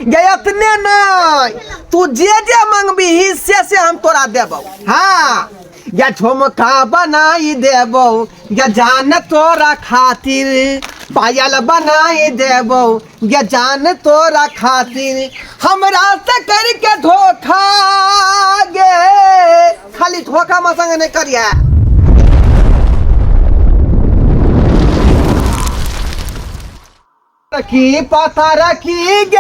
गे इतने नहीं, तू जे मांगबी हिस्से से हम तोरा देबो। हाँ या झुमका बनाई देबो, या जान तोरा खातिर पायल बनाई देबो, या जान तोरा खातिर हमरा से करके धोखा गे, खाली धोखा मसंग नहीं करिया। की पता रखी गे,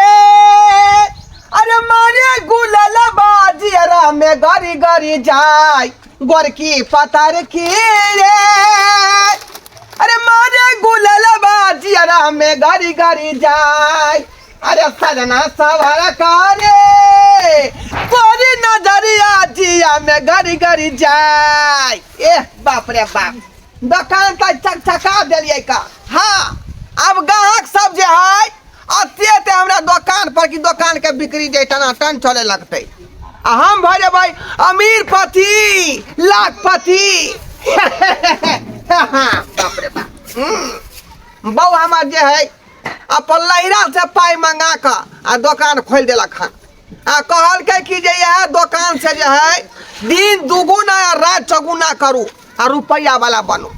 अरे मारे गुलाल बाजियरा में गरी गरी जाय, गोर की पता रखी रे, अरे मारे गुलाल बाजियरा में गरी गरी जाय, अरे सजना सवार करे कोरी नजरिया जिया में गरी गरी जाय। ए बाप रे बाप, दुकान का चकचका दिलिए का। हाँ अब ग्राहक सब जे है अते हमरा दुकान पर की दुकान के बिक्री जे टनाटन चले लगते, हम भरे भाई अमीर पति लाखपति। बाप रे बाप, बहु हमार जे है अपन लहिरा से पाई मंगा कर दुकान खोल देलक हन। कहल के कि जे यह दुकान से जे है दिन दुगुना रात चौगुना करू आ रुपया वाला बनू,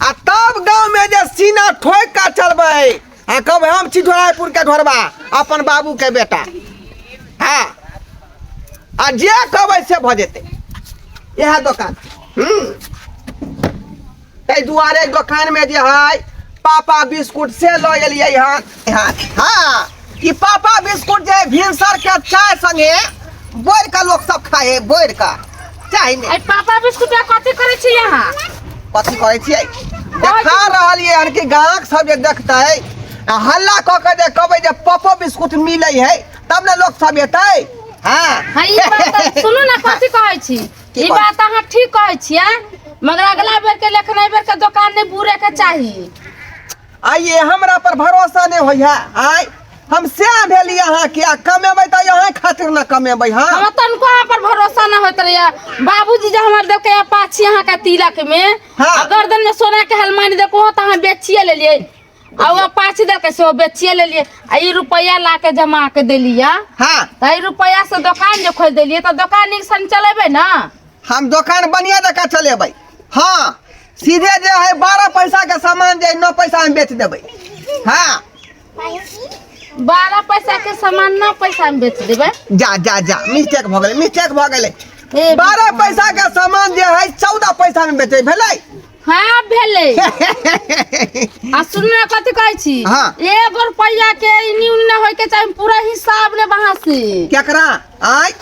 आ तब गांव में जे सीना ठोक का चलबे, कब हम चिठोरायपुर के ढोरबा अपन बाबू के बेटा। हाँ आ जे कहबे से भ जेते यह दुकान। तै दुआरे दुकान में जे है पापा बिस्कुट से लो एलिए हन। हाँ कि पापा बिस्कुट जे भिनसर के चाय संगे बोर का लोग सब खाए, बोर का चाय में। पापा बिस्कुट कथी करे छी यहाँ, कथी करे छियै देखा रहलिए हन कि गाहक सब जे देखते हल्ला क के जे कहबे जे पपो बिस्कुट मिले है तब ना लोग सब एतै। हां ई बात सुनु ना, कथी कहै छी ई बात अहाँ ठीक कहै छियै, मगर अगला बेर के लेखनै बेर के दुकान नहीं बुरे के चाहिए। आइए हमरा पर भरोसा नहीं होइया, आइ हम से भेली अहाँ के कमेबै त यहाँ खातिर ना कमेबै। हां हम तनको अहाँ पर भरोसा ना होत रहिया। बाबूजी जे हमर देखे पाछी अहाँ का तिलक में गर्दन में सोना के हलमानी देखो त अहाँ बेचिए लेलिए, आ वो पाछी दे के सो बेचिए लेलिए, आ ई रुपया ला के जमा के देलिया। हां त ई रुपया से दुकान जे खोल देलिए त दुकान नीक सन चलेबे ना। हम दुकान बढ़िया जका चलेबै। हां सीधे जे है 12 पैसा के सामान जे 9 पैसा में बेच देबै। हां 12 पैसा के सामान 9 पैसा में बेच देबै। जा जा जा मिस्टेक भ गेलै, मिस्टेक भ गेलै। 12 पैसा के सामान जे है 14 पैसा में बेचे भेलै। हाँ भेलै। आ सुनना कथी कहै छी, 1 रुपया के न्यून न होय के चाही, पूरा हिसाब ले वहां से। केकरा आइ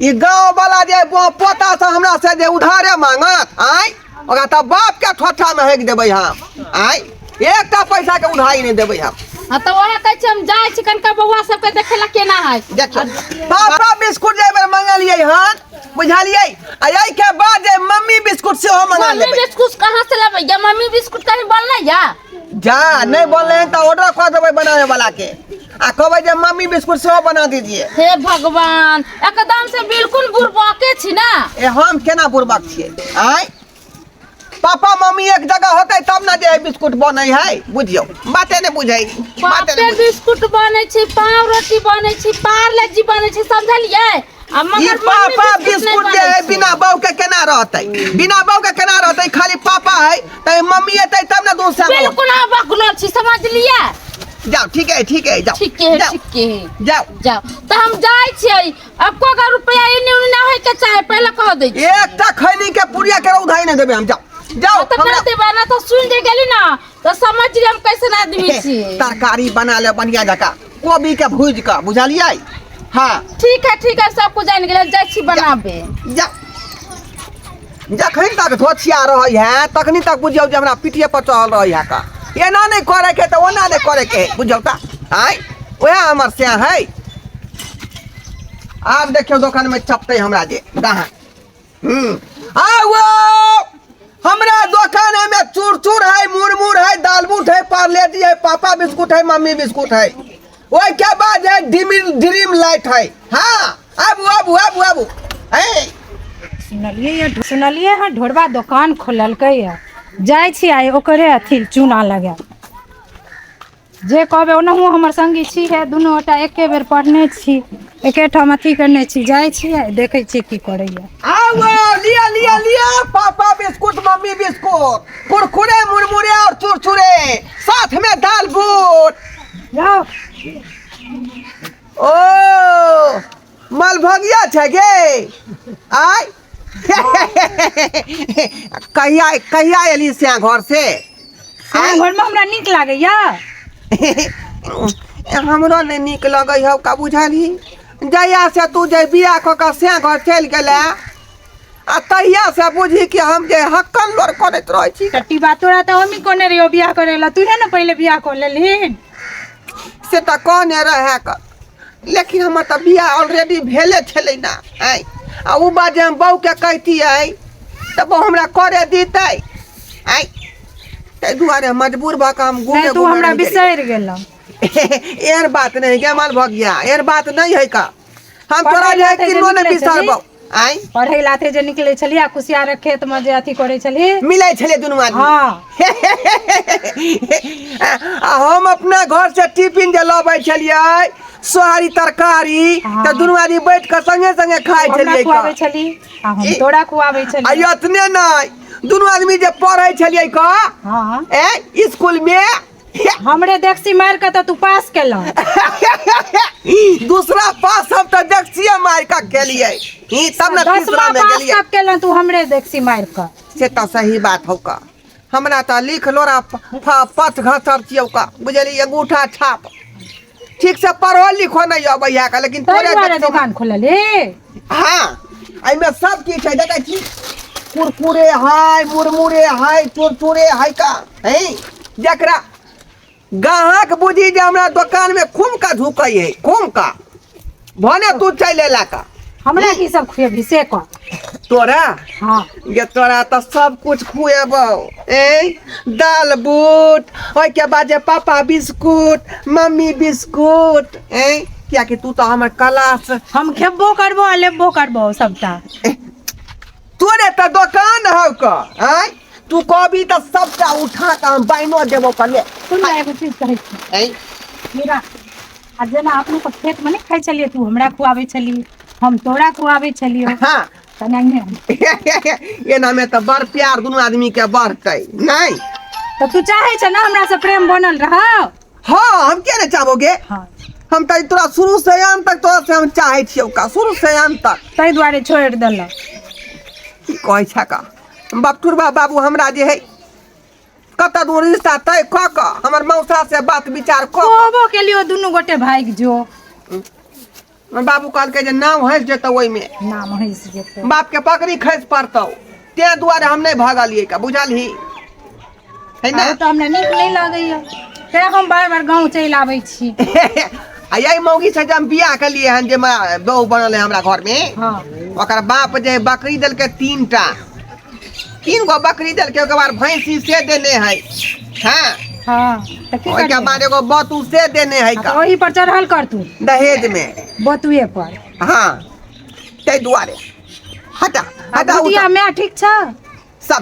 ई गांव वाला जे पोता से हमरा से जे उधारे मांगत, आइ ओकरा त बाप के ठोठा में हेक देबै हम। आइ एकटा पैसा के उधारी नहीं देबै हम। हां त वहां कहै छी हम जाय छी कनका बउआ सब के देखेला केना है। देखियो पापा बिस्कुट जे बेर मंगलिए हन बुझालिए, आ एई के बाद जे मम्मी बिस्कुट से हो मंगा लेबै। मम्मी बिस्कुट कहां से लेबै या मम्मी बिस्कुट कहीं बनले या जा नहीं बोलले त ऑर्डर कर देबै बनाने वाला के, आ कहबै जे मम्मी बिस्कुट से हो बना दीजिए। हे भगवान एकदम से बिल्कुल बुरबके छी ना। ए हम केना बुरबक छियै, आइ पापा मम्मी एक जगह होते तब ना जे बिस्कुट बनै है, बुझियो बाते ने बुझै। बाते बिस्कुट बनै छै, पाव रोटी बनै छै, पार्ले जी बनै छै, समझलिए। आ मगर पापा बिस्कुट जे है बिना बहू के केना रहतै, बिना बहू के केना रहतै, खाली पापा है त मम्मी एतै तब ना दूसरा। बिल्कुल आ बकलो छी, समझ लिया। जाओ ठीक है जाओ ठीक है जाओ जाओ त हम जाय छियै। अब को का रुपया इने ना होय के चाहे पहले कह दे छी। एकटा खैनी के पुरिया के उधारी नहीं देबै हम। जाओ जाओ तो हमरा देबा ना तो सुन जे गेली ना तो समझ जे हम कैसन आदमी छी। तरकारी बना ले बढ़िया जका, कोबी के भूज के, बुझलिए। हां ठीक है सब कुछ जान गेल, जाय छी बनाबे। जा जखन तक धोछिया रहै है तखनी तक बुझियो जे हमरा पिटिए पर चढ़ल रहै है का, एना नहीं करे के त ओना नहीं करे के, बुझियो त। आइ ओए हमर से है। आब देखियो दुकान में चपते हमरा जे गाहक। आओ हमरा दुकान में चूर है, मुरमुर है, दालमूट है, पार्लेजी है, पापा बिस्कुट है, मम्मी बिस्कुट है, ओए के बाद है ड्रीम लाइट है। हाँ अब सुनलिए हाँ ढोरबा दुकान खोलल जाय छी आइ ओकरे अथी चूना लगा। जे कहबे ओनाहु हमर संगी छी है दुनू गोटा एके बेर पढ़ने छी एके ठाम अथी करने छी जाइ छी देखै छी की करैया आओ लिया लिया लिया पापा बिस्कुट मम्मी बिस्कुट कुरकुरे मुरमुरे और चुरचुरे साथ में दाल बूट जाओ ओ मालभगिया छे गे आय कहिया कहिया एली से घर से घर में हमरा नीक लागैया हमरो नहीं नीक लगे है का बुझली जहिया से तू जे बियाह क के से घर चल गेला आ तहिया से बुझी कि हम जे हक्कन लोर करत रह छी टट्टी बात तोरा तो हमी कोने रहियो बियाह करेला तू है ना पहले बियाह कर लेलिन से त कहने रहे कर लेकिन हमर त बियाह ऑलरेडी भेले छले ना आई आ उ बात जे हम बहू के कहती है त वो हमरा करे दीते आई ते दुआरे मजबूर भ के हम घूमे तू हमरा बिसर गेला एर बात नहीं के माल भगिया एर बात नहीं है का हम तोरा जे किनो ने बिसरबो आई पढ़े लाथे जे निकले छलिया कुसियार खेत में जे अथी करे छलिए मिले छले दुनु आदमी हां हम अपना घर से टिफिन जे लबै छलिए सोहारी तरकारी त दुनु आदमी बैठ के संगे संगे खाइ छलिए खुआबै छली हम तोरा खुआबै छली आ इतने नहीं दुनु आदमी जे पढ़ै छलिए का हां ए स्कूल में हमरे देखसी मार के तू पास केला दूसरा पास हम तो देखसिए मार का केलिए ई तब न तीसरा में गेलिए कब केला तू हमरे देखसी मार का से तो सही बात हो का हमरा तो लिख लोरा पथ घसर छियो का बुझली अंगूठा छाप ठीक से पढ़ो लिखो नहीं अबैया का लेकिन तोरे दुकान खोलले हां आई में सब की छै देखै छी कुरकुरे हाय मुरमुरे हाय चुरचुरे हाय का है जकरा गाहक बुझी जे हमरा दुकान में खूम का झुकई है खूम का भने तू चले ला का हमरा की सब खुएबी से का तोरा हां ये तोरा तो सब कुछ खुएबो ए दाल बूट ओय के बाद जे पापा बिस्कुट मम्मी बिस्कुट ए क्या कि तू तो हमर क्लास हम खेबो करबो लेबो करबो सबटा तोरे तो दुकान हो का हैं तू कभी तो सबटा उठा के हम बाइनो देबो कले सुन एगो चीज कहै छी ए मेरा आ जना अपने को खेत में नहीं खाई चलिए तू हमरा खुआवे चली हम तोरा खुआवे चलियो हां तने ये ना में तो बड़ प्यार दोनों आदमी के बढ़तै नहीं तो तू चाहे छ ना हमरा से प्रेम बनल रहा हां हम के न चाहोगे हां हम तो तोरा शुरू से अंत तक तोरा से हम चाहे छियो का शुरू से अंत तक तै द्वारे छोड़ देला की कहै छ का बकटुरबा बाबू हमरा जे है कत दूर रिश्ता तय क क हमर मौसा से बात विचार क कहबो के लियो दुनु गोटे भाग जो बाबू कहल के जे नाम है जे तो ओइ में नाम है से जेते बाप के पकड़ी खैस पड़तौ ते दुआरे हम नहीं भागलिए का बुझलही है ना तो हमरा नीक नहीं लागैया ते हम बार बार गांव चल आबै छी आ यही मौगी से जब बियाह के लिए हन जे बहू बनल है हमरा घर में हां ओकर बाप जे बकरी दल के 3 गो बकरी दल के ओकर बाद भैंसी से देने है हां हां त की ओके बाद एगो बतू से देने है का वही पर चढ़ल कर तू दहेज में बतुए पर हां ते दुआरे हटा हटा बुढ़िया मैं ठीक छ सब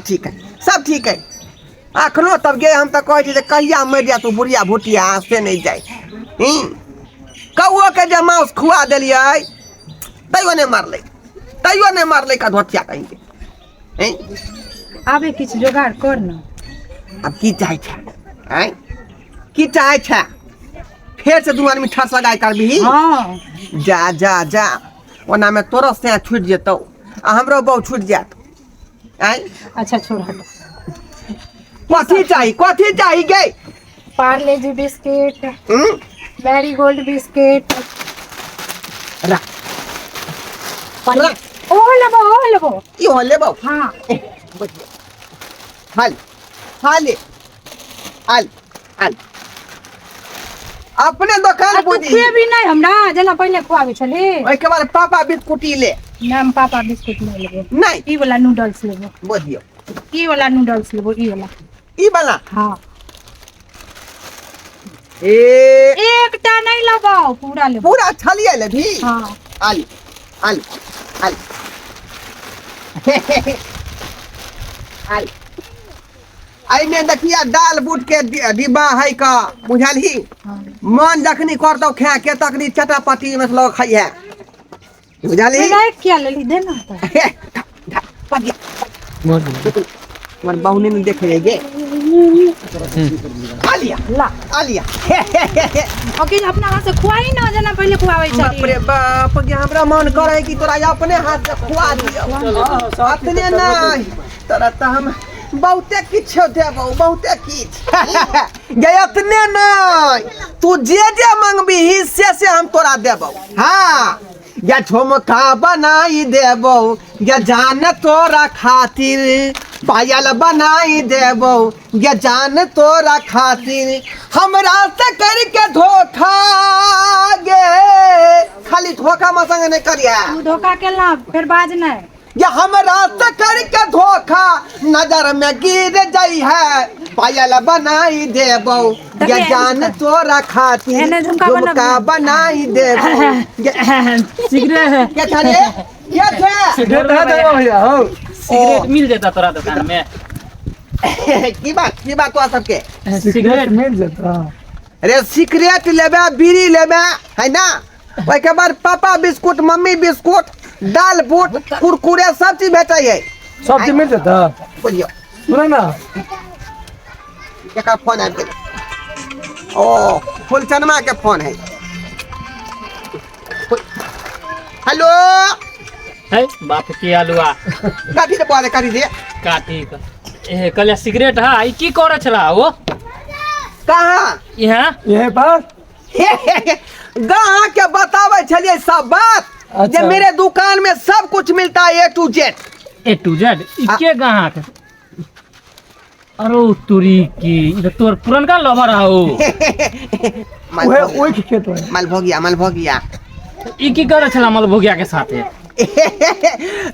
ठीक है अखनो तब गे हम तो कहै छी जे कहिया मर जा तू बुढ़िया भुटिया से नहीं जाए कौओ के जे मांस खुआ देलिए तैयो नहीं मारले का धोतिया कहीं के आबे किछ जोगाड़ कर न अब की चाहे छ हैं की चाहे छ फेर से दू आदमी ठस लगाय करबी हां जा जा जा ओना में तोरो से छूट जेतौ आ हमरो बहु छूट जात हैं अच्छा छोड़ हट कथी चाहिए गे Parle G biscuit Marie Gold biscuit रख ओ लेबो ई हो लेबो हां हाल अपने दुकान तू बुझी खुए भी नहीं हमरा जना पहले खुआवे छले ओइ के बाद पापा बिस्कुटी ले नाम पापा बिस्कुट नहीं लेबो नहीं ई वाला नूडल्स लेबो बुझियो ई वाला नूडल्स लेबो ई वाला हां एकटा नहीं लेबो पूरा लेबो पूरा छलिए ले भी हां आली आई में देखिया दाल बूट के डिब्बा है का बुझाली मन जखनी करतो खा के तकनी चटापटी में लोग खाई है बुझाली क्या ले ली देना मन बहुने ने देख लेगे आलिया ला आलिया ओके अपना हाथ से खुआई ना जना पहले खुआवे बाप रे बाप के हमरा मन करे कि तोरा अपने हाथ से खुआ दियो अपने नहीं तोरा त हम बहुते किछ देबो बहुते किछ गे अपने नहीं तू जे मांगबी हिस्से से हम तोरा देबो हां या झुमका बनाई देबो या जान तोरा खातिर पायल बनाई देबो या जान तोरा खातिर हमरा से करके धोखा गे खाली धोखा में संग नहीं करिया तू धोखा केला फिर बाज नहीं या हमरा से करके धोखा नजर में गिर जाई है पायल बनाई देबो या जान तोरा खातिर झुमका बनाई देबो सिगरेट क्या था रे क्या था सिगरेट भैया हो सिगरेट मिल जाता तोरा दुकान में की बात हुआ सबके सिगरेट मिल जाता अरे सिगरेट लेबे बीड़ी लेबे है ना ओइ के बाद पापा बिस्कुट मम्मी बिस्कुट दाल बूट कुरकुरे सब चीज भेटै है सब चीज मिल जाता बोलियो सुना ना एका फोन आबि गेल ओ फुलचनमा के फोन है हेलो है बाप के आलुआ काटी दे पारे काटी दे काटी का ए कले सिगरेट है ई की करे छला वो कहां यहां पर गां के बतावे छलिए सब बात अच्छा। जे मेरे दुकान में सब कुछ मिलता है A to Z A to Z ई के गहा के अरे तुरी की ई तोर पुरनका लवर हो ओए खेत है माल भोगिया ई की करे छला मलभोगिया के साथे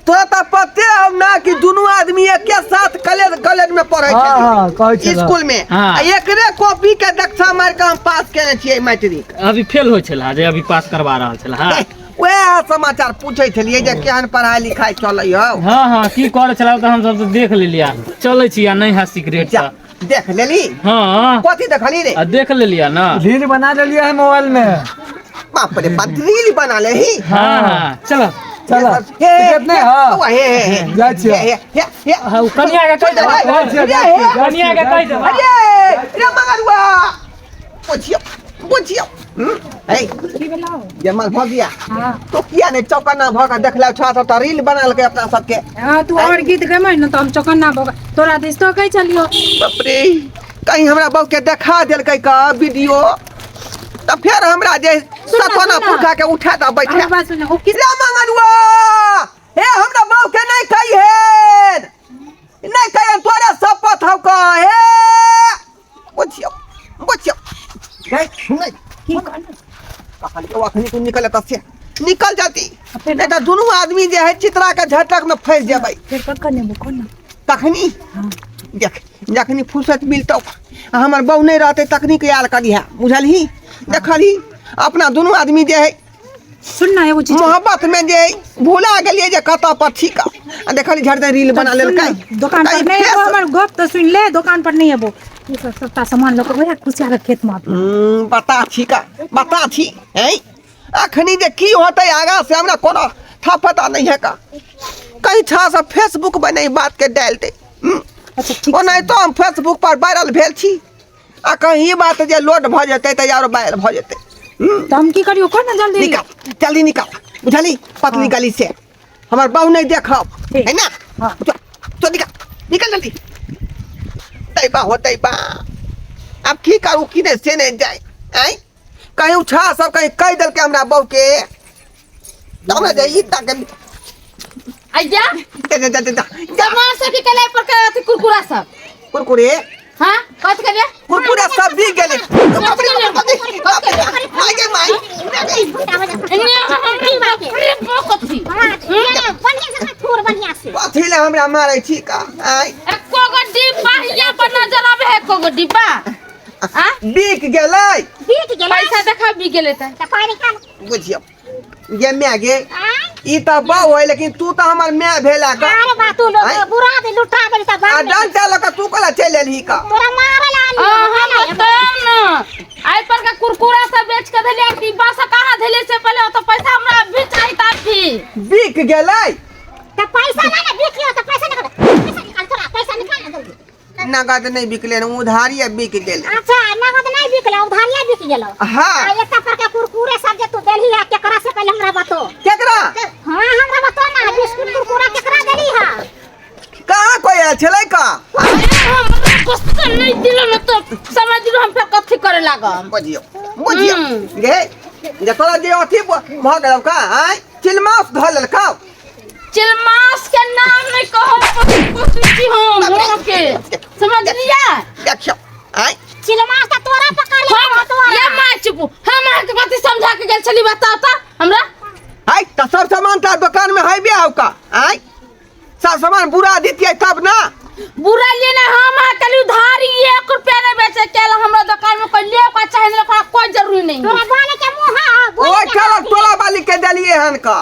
तो पते हम ना कि दोनों आदमी एक के साथ कॉलेज में पढ़े छे स्कूल में हाँ। एकरे कॉपी के दक्षा मार के हम पास केने छियै मैट्रिक अभी फेल होय छला जे अभी पास करवा रहल छला हां वह समाचार पूछे छलिए जे केहन पढ़ाई लिखाई चलै हो हां की करे छला त हम सब तो देख लेलिया चलै छी या नहीं है सिगरेट जा, देख लेली हां कथी देखली रे देख लेलिया ना रील बना लिया है मोबाइल में। बाप रे बाप रील बना ले ही हां चलो चला कितने हाँ हे जा छिया हां कन्या के कह दे कन्या के कह दे अरे रे मगरुआ पूछियो ए की बनाओ जमल भ गया हां तो किया ने चौकन्ना भ के देखला छोटा सा रील बनाल के अपना सबके हां तू और गीत गमै न तो हम चौकन्ना भोगा तोरा दिस तो कह चलियो बाप रे कहीं हमरा बहू के देखा देलकै का वीडियो तो फिर हमरा जे सपना पुरखा के उठा द बैठे अरे बात सुन ओ किस रे मंगरुआ हे हमरा बहू के नहीं कही है नहीं कही तोरे शपथ हो का हे बुझियो नहीं की करना अखनी तू निकल जाती नहीं तो दोनों आदमी जे है चित्रा के झटक में फंस जाबै फिर पक्का ने बोको ना तखनी देख जखनी फुर्सत मिलतो हमर बहू नहीं रहते तखनी के याद करिहा बुझलही देखली अपना दोनों आदमी जे है सुन ना एगो चीज मोहब्बत में जे भूला गेलिए जे कत पर ठीक देखली झट दे रील बना लेलकै दुकान पर नहीं है हमर गप तो सुन ले दुकान पर नहीं है वो ये सब सस्ता सामान लोग वही कुछ के खेत में बता छी हैं अखनी जे की होतै आगा से हमरा कोनो था पता नहीं है का कहीं छा से फेसबुक पर नहीं बात के डाल दे अच्छा ठीक ओ नहीं तो हम फेसबुक पर वायरल भेल छी आ कहीं बात जे लोड भ जते त यार वायरल भ जते तो हम की करियो को ना जल्दी जल्दी निकाल बुझली पतली गली से हमर बहू नहीं देखब है ना हां तो निकल जल्दी तैबा होतै बा अब की करू कि ने से नहीं जाए आई कहीं उठा सब कहीं कह दल के हमरा बहू के हमरा जाई तक आइजा जा जमा से की कले पर के अथी कुरकुरा सब कुरकुरे हां कत करिया कुरकुरा सब भी गेले आगे माई कथी ले हमरा मारै छी का आई एको गो डिब्बा हिया पर नजर आवे है एको गो डिब्बा हां बिक गेलै पैसा देखा बिक गेलै त बुझियो ये मैं गे ई त बाऊ है लेकिन तू त हमर मैं भेला का अरे बा तू लोग बुरा दे लुटा दे त आ डंटा लका तू कला चल एलही का तोरा मारला हम बताम ना आई पर का कुरकुरा सब बेच के देले कि बस कहां देले से पहले तो पैसा हमरा भी चाहिए ता भी बिक गेलै त पैसा ना बिकियो त पैसा निकाल तोरा पैसा निकाल ना जल्दी नगद नहीं बिकले उधारी बिक गेल अच्छा नगद नहीं बिकला उधारिया बिक गेलो हां एता पर के कुरकुरे सब जे तू देली है केकरा से पहले हमरा बतो केकरा हां हमरा बतो ना बिस्कुट कुरकुरा केकरा देली है कहां कोई आयल छलै का हमरा कुछ नहीं दिलो ना तो समझ लो हम फिर कथि करे लागम बुझियो गे जे तोरा जे अथी भ गेलौ का आय चिलमास ध लेलका चिलमास के नाम नहीं कहो कुछ हम के समझ लिया देखियो आय चिलमा त तोरा पकड़ ले तोरा ये मैं चुप हम के बात समझा के गेल छली बताओ त हमरा आय त सब सामान का दुकान में है बियाह का आय सब सामान बुरा देतिए तब ना बुरा लिए ना हम कल उधारी 1 रुपया नहीं बेचे केला हमरा दुकान में कोई ले का चाहे ना कोई जरूरी नहीं तोरा बोले के मुंह ओ बोले चलो तोला वाली के दलिए हन का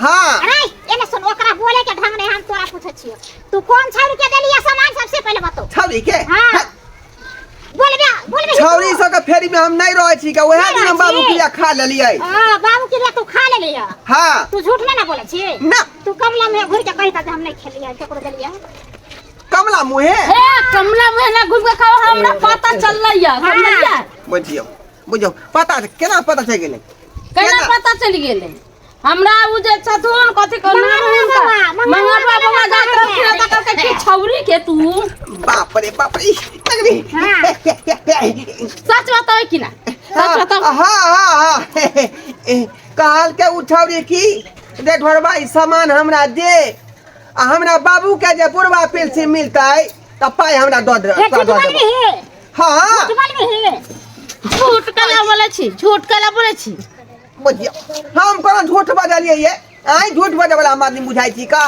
हां अरे एने सुन ओकरा बोले के ढंग नहीं हम तोरा पूछै छियो तू कौन छौरी के देलिया सामान सबसे पहले बतो छौरी के हां बोलबे छौरी सब के फेरी में हम नहीं रहै छी का ओहे दिन हम बाबू किया खा लेलिए हां बाबू के तू खा ले लिया हां तू झूठ ना बोले छी ना तू कमला में घुर के कहता हम नहीं खेलिया केकरो देलिया कमला मुहे हे कमला में ना घुम के खाओ हमरा पता चल लइया समझलिया बुझियो पता केना पता चल गेलै केना पता चल गेलै हमरा उ जे छथुन कथि को नाम मंगरवा बाबा जात रखिना त कहते कि छौरी के तू बाप रे तगड़ी सच बताओ कि ना सच बताओ हां कहल के उठौरी की दे घरवा ई सामान हमरा दे आ हमरा बाबू के जे बुढ़वा पेंशन मिलतै त पाई हमरा द दे हां झूठ कला बोले छी झूठ कला बोले छी बुझियो हम कोना झूठ बजलिए ये आय झूठ बजे वाला आदमी बुझाई छी का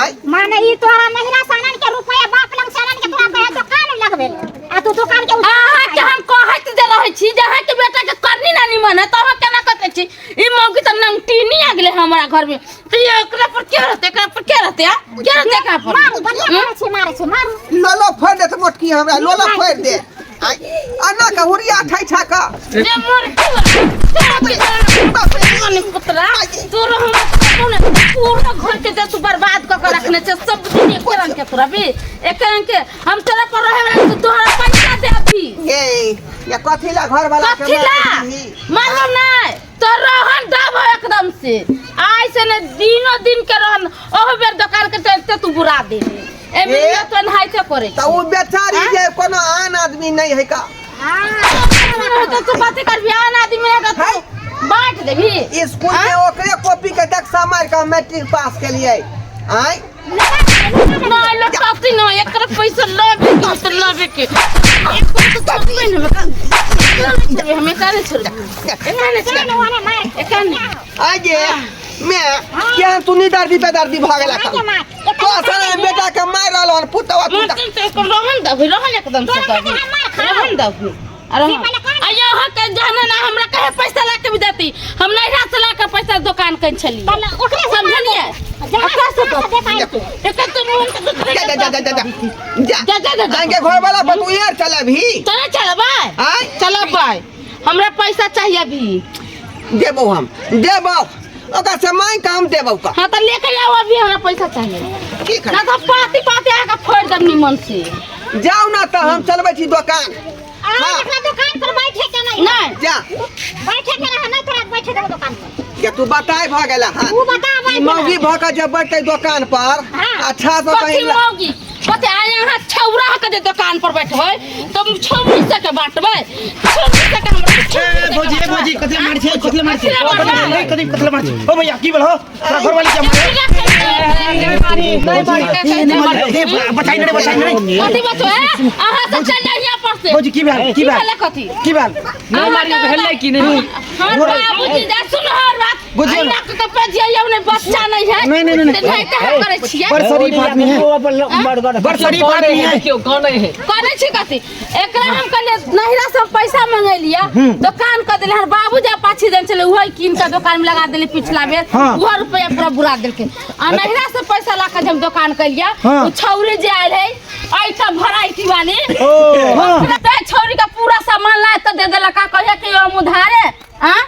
आय माने ई तोरा महिला सानन के रुपया बाप लंग सानन के तोरा कहे दुकान लगबे आ तू दुकान के आहा के हम कहत दे रहे छी जहां के बेटा के करनी ना निमन है तो हम केना कहते छी ई मौगी त नंगटीनी आ गेले हमरा घर में तो ये एकरा पर क्या रहते एकरा पर क्या रहते क्या रहते का पर मारू बढ़िया मारे छी मारू लोलो फोड़ दे त मोटकी हमरा लोलो फोड़ दे आय अन्ना का हुरिया ठाई छाका जे मोर मन पुतरा तोर हम पूरा घर के जे तू बर्बाद क के रखने छ सब दिन एक रंग के तोरा भी एक रंग के हम तेरा पर रहे वाला तो तोहरा पैसा दे अभी ये कथिला घर वाला के मालूम नहीं तो रहन दब एकदम से आई से ने दिनो दिन के रहन ओह बेर दुकान के ते तू बुरा दे ए में तो नहाई थे करे त उ बेचारी जे कोनो आन आदमी नहीं है का हां तो तू बात कर बियान आदमी है तो बांट दे भी स्कूल में ओकरे कॉपी के दक्षा मार के मैट्रिक पास के लिए आय ना लटाती ना एकरा पैसा लेबे के तो लेबे के एक तो नहीं में हमें काहे छोड़ आगे मैं क्या तू निदारदी बेदारदी भागला का तो असल बेटा के मार रहल और पुतवा तू रहन एकदम से रहन दब अरे यहाँ के जाने ना हमरा कहे पैसा ला के भी देती हम नहीं रात ला के पैसा दुकान कर छली ओकरे समझलिए ओकरे से दे पाई एक तो जा आगे घर वाला बतुइया चला भी चले चलबा आय चलो भाई हमरा पैसा चाहिए अभी देबो हम देबो ओका से माई काम देबो का हां तो लेके आओ अभी हमरा पैसा चाहिए की कर ना तो पाती आके फोड़ दम निमन से जाओ ना तो हम चलबै छी दुकान हां दुकान पर बैठे के नहीं जा बैठे के नहीं तोरा बैठे दे दुकान पर के तू बताए भ गेला हां तू बता भाई मौगी भका जब बैठे दुकान पर अच्छा से कथी कहीं मौगी पते आ यहाँ छौरा के जे दुकान पर बैठबै तुम छौरी से के बांटबै छौरी से के हमरा भौजी कथले मार छे कथले मार छे ओ भैया की बोल हो तोरा घर वाली के मार बचाई नहीं कथी बचो है अहाँ से चल जाइए पर से भौजी की बात कथी की बात ना मारियो भेलै कि नहीं हां बाबूजी जा सुन हर बात बुझियो ना के पे जिया ने बस बच्चा नहीं है नहीं, नहीं, नहीं, नहीं। नहीं तो हम करे छिए बड़ शरीफ आदमी है बड़ शरीफ आदमी है क्यों कौन है करे छी कथी एकरा हम कहले नहिरा से पैसा मांगे लिया दुकान कर देले हर बाबू जा पाछी दिन चले वही कीन के दुकान में लगा देले पिछला बेर हाँ। वो रुपया पूरा बुरा देलके आ नहिरा से पैसा ला के हम दुकान कर लिया हाँ। वो छौरी जे आइल है ऐसा भराइटी वाली हाँ। तो छौरी का पूरा सामान ला तो दे देला का कहे कि हम उधारे हां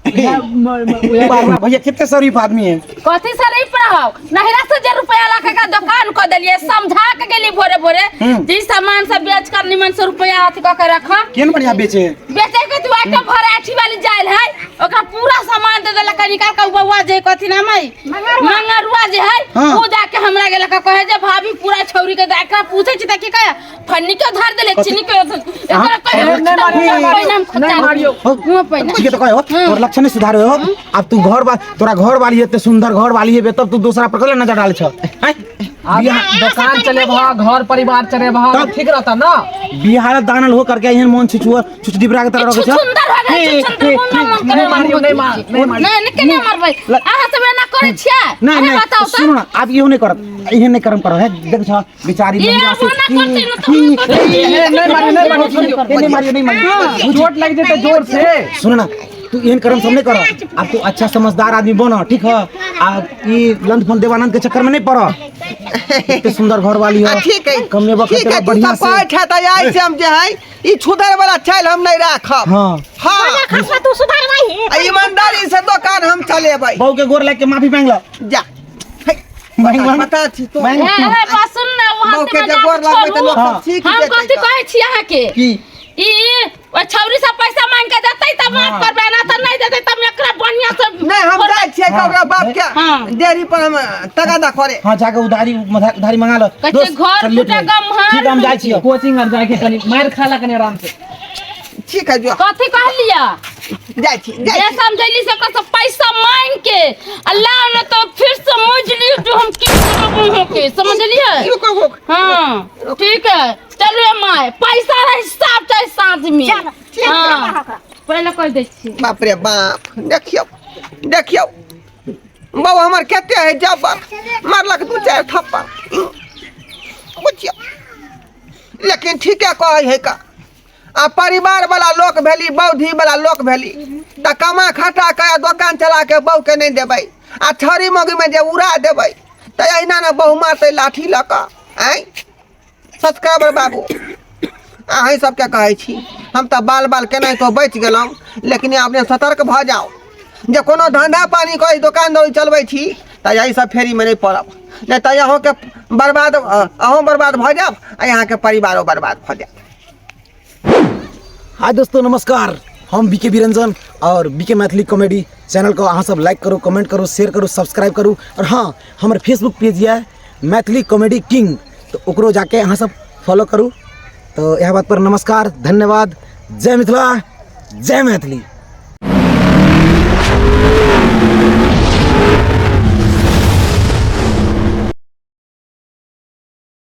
भैया कितने शरीफ आदमी है कथी से नहीं पढ़ाओ नहिरा से जे रुपया ला के दुकान कर देलिए समझा के गेली भोरे भोरे जी सामान सब बेच कर निमन से रुपया हाथ का के रखा केन बढ़िया बेचे बेचे के तू आइटम भराठी वाली जाइल है ओकरा पूरा सामान दे देला कनी का बउवा जे कथी ना मई मंगरुआ जे है वो जाके हमरा गेला का कहे जे भाभी पूरा छौरी के देखा पूछे छी त की कहे फन्नी के धार देले चिनी के एकरा कहे नाम खत्ता मारियो मुंह पैना ठीक है तो कहो तोर लक्षण नहीं सुधारे हो अब तू तोरा घर वाली है सुंदर घर वाली है तब तू दूसरा पर नजर डाल छ दुकान चले भा घर परिवार चले भा ठीक रहता ना बिहार दानल हो करके यहन मन छुछुआ छुछडिबरा के तरह रखे छ सुंदर हो गए सुंदर नहीं मारियो नहीं मार नहीं केने मारबै आहा सब ना करे छिया नहीं नहीं सुनो ना आप इहो नहीं करत इहे नहीं करम करो है देख छ बेचारी महिला से नहीं मारियो चोट लग जेते जोर से सुनो ना तू एहन कर्म सब नहीं करो अब तू अच्छा समझदार आदमी बनो ठीक है आप ये लंच फोन देवानंद के चक्कर में नहीं पड़ो इतने सुंदर घर वाली हो ठीक है कम में ठीक है बढ़िया तू पाठ है त आई से हम जे है ई छुदर वाला चल हम नहीं राखब हां हां खसवा तू सुधारवाई ईमानदारी से दुकान हम चलेबै बहू के गोर लेके माफी मांग लो जा पता छी तो मांग है बस सुन ना वहां के जे गोर लागबै त लोग सब सीख हम कथि कहै छी अहाँ के की ई ओ छौरी से पैसा मांग के देतै त माफ करबै ना त नहीं देतै त एकरा बढ़िया से नहीं हम जाय छियै ओकरा बाप के देरी पर हम तगादा करे हां जाके उधारी मंगा लो कते घर टूटा गम हां ठीक हम जाय छियै कोचिंग और जाके कनी मार खाला कनी आराम से ठीक है जो कथि कहलिया जाय छी ये समझली से कस पैसा मांग के अल्लाह ने तो फिर समझ ली जो हम की करबो के समझलिए हां ठीक है चलो माय पैसा रा हिसाब चाहे साथ में हां पहले कह दे छी बाप रे बाप देखियो बाबू हमर केते है जबर मारलक दू चार थप्पड़ बुझियो लेकिन ठीक है कहे है का आ परिवार वाला लोक भेली बौधी वाला लोक भेली त कमा खटा के दुकान चला के बहू के नहीं देबै आ छड़ी मगी में जे उड़ा देबै त अहिना न बहू मारतै लाठी ल क आई सब्सक्राइबर बाबू अहीं सबके कहै छी हम त बाल बाल केना तो बच गेलौं लेकिन अपने सतर्क भ जाओ जे कोनो धंधा पानी कोई दुकान दौड़ी चलबै छी त यही सब फेरी में नहीं पड़ब नहीं त अहों के बर्बाद अहों बर्बाद भ जाब आ यहाँ के परिवारों बर्बाद भ जाब। हाय दोस्तों नमस्कार हम बीके बिरंजन और बीके मैथिली कॉमेडी चैनल को अहाँ सब लाइक करो कमेंट करो शेयर करो सब्सक्राइब करो और हाँ हमारे फेसबुक पेज है मैथिली कॉमेडी किंग तो ओकरो जाके अहाँ सब फॉलो करूँ तो यह बात पर नमस्कार धन्यवाद जय मिथिला जय मैथिली।